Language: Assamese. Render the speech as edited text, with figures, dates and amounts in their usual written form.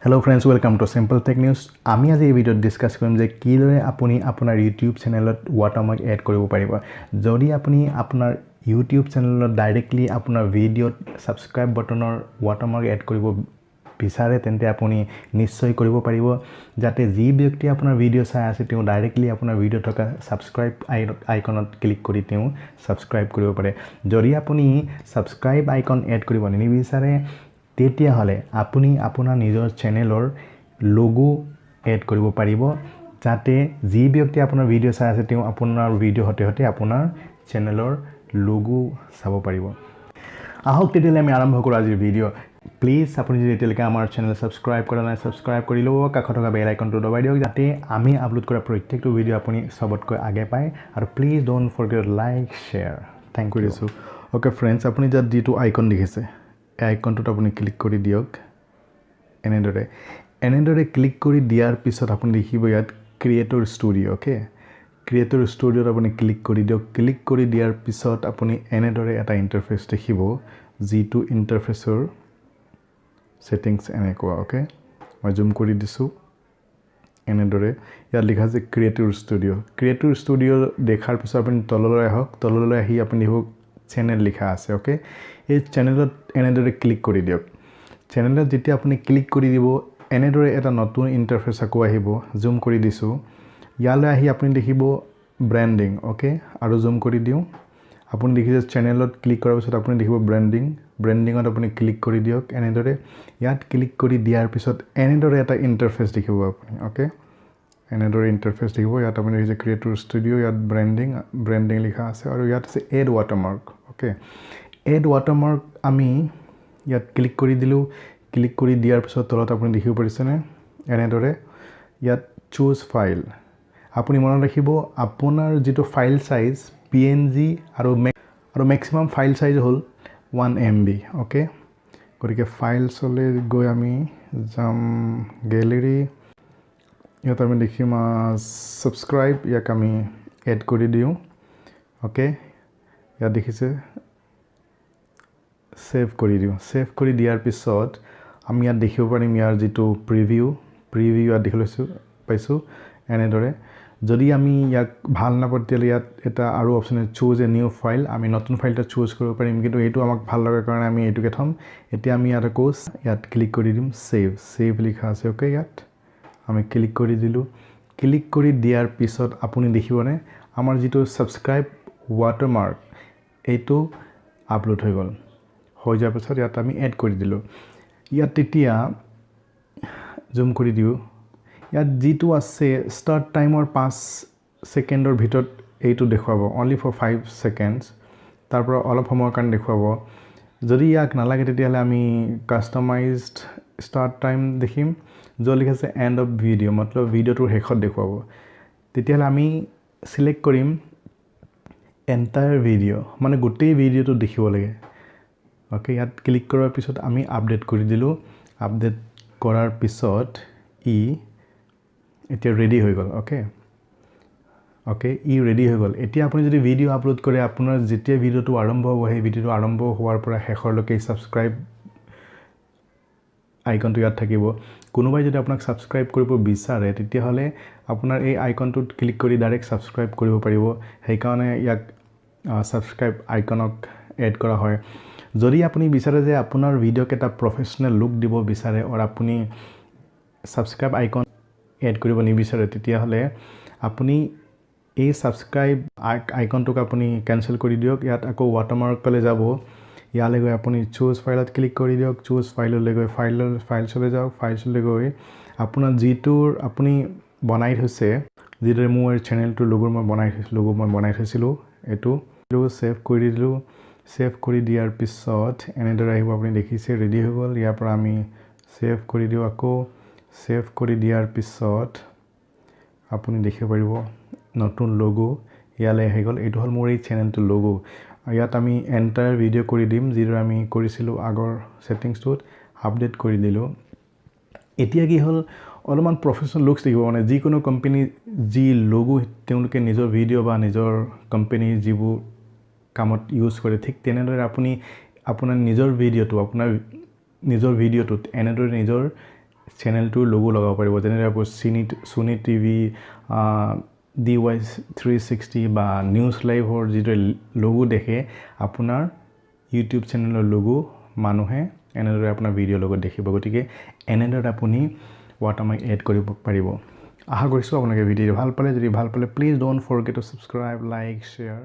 Hello friends, welcome to Simple Tech News. আমি আজি এই ভিডিওত ডিসকাস কৰিম যে কিদৰে আপুনি আপোনাৰ YouTube চেনেলত watermark এড কৰিব পাৰিব। যদি আপুনি আপোনাৰ YouTube চেনেলত ডাইৰেক্টলি আপোনাৰ ভিডিওত সাবস্ক্ৰাইব বাটনৰ watermark এড কৰিব বিচাৰে তেন্তে আপুনি নিশ্চয় কৰিব পাৰিব যাতে যি ব্যক্তি আপোনাৰ ভিডিও চাই আছে তেওঁ ডাইৰেক্টলি আপোনাৰ ভিডিও থকা সাবস্ক্ৰাইব আইকনত ক্লিক কৰি তেওঁ সাবস্ক্ৰাইব কৰিব পাৰে। যদি আপুনি সাবস্ক্ৰাইব আইকন এড কৰিব নিবিচাৰে তেতিয়া হলে আপুনি আপোনাৰ নিজৰ চেনেলৰ লোগো এড কৰিব পাৰিব যাতে যি ব্যক্তি আপোনাৰ ভিডিও চাই আছে তেওঁ আপোনাৰ ভিডিও হতে আপোনাৰ চেনেলৰ লোগো চাব পাৰিব। আহক তেতিয়ালে আমি আৰম্ভ কৰো আজিৰ ভিডিও। প্লিজ আপুনি যদি এতিয়ালৈকে আমাৰ চেনেল সাবস্ক্ৰাইব কৰা নাই সাবস্ক্ৰাইব কৰি লব, কাষত থকা বেল আইকনটো দবাই দিয়ক যাতে আমি আপলোড কৰা প্ৰত্যেকটো ভিডিও আপুনি সবতকৈ আগে পায় আৰু please don't forget like share. Thank you so. Okay friends, আপুনি যাত যেটো আইকন দেখিছে এই আইকনটোত আপুনি ক্লিক কৰি দিয়ক। এনেদৰে ক্লিক কৰি দিয়াৰ পিছত আপুনি দেখিব ইয়াত ক্ৰিয়েটৰ ষ্টুডিও। ওকে, ক্ৰিয়েটৰ ষ্টুডিওত আপুনি ক্লিক কৰি দিয়ক। ক্লিক কৰি দিয়াৰ পিছত আপুনি এনেদৰে এটা ইন্টাৰফেস দেখিব যিটো ইন্টাৰফেসৰ সেটিংস এনেকুৱা। ওকে, মই জুম কৰি দিছো। এনেদৰে ইয়াত লিখা আছে ক্ৰিয়েটৰ ষ্টুডিও। ক্ৰিয়েটৰ ষ্টুডিও দেখাৰ পিছত আপুনি তললৈ আহক। তললৈ আহি আপুনি দেখক চেনেল লিখা আছে। ওকে, এই চেনেলত এনেদৰে ক্লিক কৰি দিয়ক। চেনেলত যেতিয়া আপুনি ক্লিক কৰি দিব এনেদৰে এটা নতুন ইন্টাৰফেস আকৌ আহিব। জুম কৰি দিছো। ইয়ালৈ আহি আপুনি দেখিব ব্ৰ্যান্ডিং। ওকে, আৰু জুম কৰি দিও। আপুনি দেখিছে চেনেলত ক্লিক কৰাৰ পিছত আপুনি দেখিব ব্ৰ্যান্ডিংত আপুনি ক্লিক কৰি দিয়ক। এনেদৰে ইয়াত ক্লিক কৰি দিয়াৰ পিছত এনেদৰে এটা ইন্টাৰফেস দেখিব আপুনি। ওকে, এনেদৰে ইন্টাৰফেস দেখিব। ইয়াত আপুনি দেখিছে ক্ৰিয়েটৰ ষ্টুডিও, ইয়াত ব্ৰ্যান্ডিং লিখা আছে আৰু ইয়াত আছে এড watermark। ওকে, এড watermark আমি ইয়াত ক্লিক কৰি দিলো। ক্লিক কৰি দিয়াৰ পিছত তলত আপুনি দেখিব পাৰিছেনে এনেদৰে ইয়াত চুজ ফাইল। আপুনি মনত ৰাখিব আপোনাৰ যেটো ফাইল সাইজ PNG আৰু ম্যাক্সিমাম ফাইল সাইজ হল 1 MB। ওকে, গতিকে ফাইলছলৈ গৈ আমি যাম গ্যালাৰি। ইয়াত আমি দেখিম সাবস্ক্ৰাইব, ইয়াক আমি এড কৰি দিও। ওকে, ইয়াত দেখিছে সেভ কৰি দিও। সেভ কৰি দিয়াৰ পিছত আমি ইয়াত দেখিব পাৰিম ইয়াৰ যেটো প্ৰিভিউ ইয়াত দেখিলৈছো পাইছো এনেদৰে। যদি আমি ইয়াক ভাল নাপাতিলে ইয়াত এটা আৰু অপচন আছে চুজ এ নিউ ফাইল। আমি নতুন ফাইলটা চুজ কৰিব পাৰিম কিন্তু এইটো আমাক ভাল লগাৰ কাৰণে আমি এইটোকে থম। এতিয়া আমি ইয়াত ক্লিক কৰি দিম সেভ লিখা আছে। ওকে, ইয়াত আমি ক্লিক কৰি দিলো। ক্লিক কৰি দিয়াৰ পিছত আপুনি দেখিবনে আমাৰ যেটো সাবস্ক্ৰাইব watermark এইটো আপলোড হৈ গল। হৈ যোৱাৰ পিছত ইয়াত আমি এড কৰি দিলো। ইয়াত তেতিয়া জুম কৰি দিও। ইয়াত যেটো আছে স্টাৰ্ট টাইমৰ 5 সেকেন্ডৰ ভিতৰত এইটো দেখুৱাব only for 5 seconds। তাৰ পৰা অলপ সময়ৰ কাৰণে দেখুৱাব। যদি ইয়াক নালাগে তেতিয়াহলে আমি কাস্টমাইজড স্টার্ট টাইম দেখিম য'ত লিখা আছে এন্ড অফ ভিডিও, মতলব ভিডিওটোৰ শেষত দেখুৱাব। তেতিয়াহলে আমি সিলেক্ট কৰিম এন্টায়াৰ ভিডিও, মানে গোটেই ভিডিওটো দেখিব লাগে। ওকে, ইয়াত ক্লিক কৰাৰ পিছত আমি আপডেট কৰি দিলো। আপডেট কৰাৰ পিছত এতিয়া ৰেডি হৈ গল। ওকে, ৰেডি হৈ গল। এতিয়া আপুনি যদি ভিডিও আপলোড কৰে আপোনাৰ যেতিয়া ভিডিওটো আৰম্ভ হ'ব সেই ভিডিওটো আৰম্ভ হোৱাৰ পৰা শেষৰলৈকে সাবস্ক্ৰাইব আইকনটো ইয়াত থাকিব। কোনোবাই যদি আপোনাক সাবস্ক্ৰাইব কৰিব বিচাৰে তেতিয়াহলে আপোনাৰ এই আইকনটোত ক্লিক কৰি ডাইৰেক্ট সাবস্ক্ৰাইব কৰিব পাৰিব। সেই কাৰণে ইয়াক সাবস্ক্ৰাইব আইকনক এড কৰা হয়। যদি আপুনি বিচাৰে যে আপোনাৰ ভিডিওক এটা প্ৰফেশনাল লুক দিব বিচাৰে আৰু আপুনি সাবস্ক্ৰাইব আইকন এড কৰিব নিবিচাৰে তেতিয়াহলে আপুনি এই সাবস্ক্ৰাইব আইকনটোক আপুনি ক্যান্সেল কৰি দিয়ক। ইয়াত আকৌ watermarkলৈ যাব। ইয়ালৈ গৈ আপুনি চুজ ফাইলত ক্লিক কৰি দিয়ক। চুজ ফাইললৈ গৈ ফাইলছলৈ যাওক। ফাইলছলৈ গৈ আপোনাৰ যেটোৰ আপুনি বনাই থৈছে, যেদৰে মোৰ চেনেলটোৰ লোগো মই বনাই থৈছিলো এইটো সেভ কৰি দিলো। সেভ কৰি দিয়াৰ পিছত এনেদৰে আহিব। আপুনি দেখিছে ৰেডি হৈ গল। ইয়াৰ পৰা আমি সেভ কৰি দিও। আকৌ সেভ কৰি দিয়াৰ পিছত আপুনি দেখিব পাৰিব নতুন লোগো ইয়ালৈ আহি গল। এইটো হল মোৰ এই চেনেলটোৰ লোগো। ইয়াত আমি এন্টায়াৰ ভিডিও কৰি দিম যিদৰে আমি কৰিছিলো আগৰ সেটিংছটোত। আপডেট কৰি দিলো। এতিয়া কি হল অলপমান প্ৰফেশনাল লুকস দেখিব। মানে যিকোনো কোম্পানী যি লোগো তেওঁলোকে নিজৰ ভিডিও বা নিজৰ কোম্পানী যিবোৰ কামত ইউজ কৰে ঠিক তেনেদৰে আপুনি আপোনাৰ নিজৰ ভিডিওটো এনেদৰে নিজৰ চেনেলটোৰ লোগো লগাব পাৰিব যেনে আপুনি সোনি টিভি DY 360 বা নিউজ লাইভৰ যিটো লোগো দেখে আপোনাৰ ইউটিউব চেনেলৰ লোগো মানুহে এনেদৰে আপোনাৰ ভিডিঅ' লগত দেখিব গতিকে এনেদৰে আপুনি ৱাটাৰমাৰ্ক এড কৰিব পাৰিব আশা কৰিছোঁ আপোনালোকে ভিডিঅ'টো ভাল পালে যদি ভাল পালে please don't forget two subscribe like share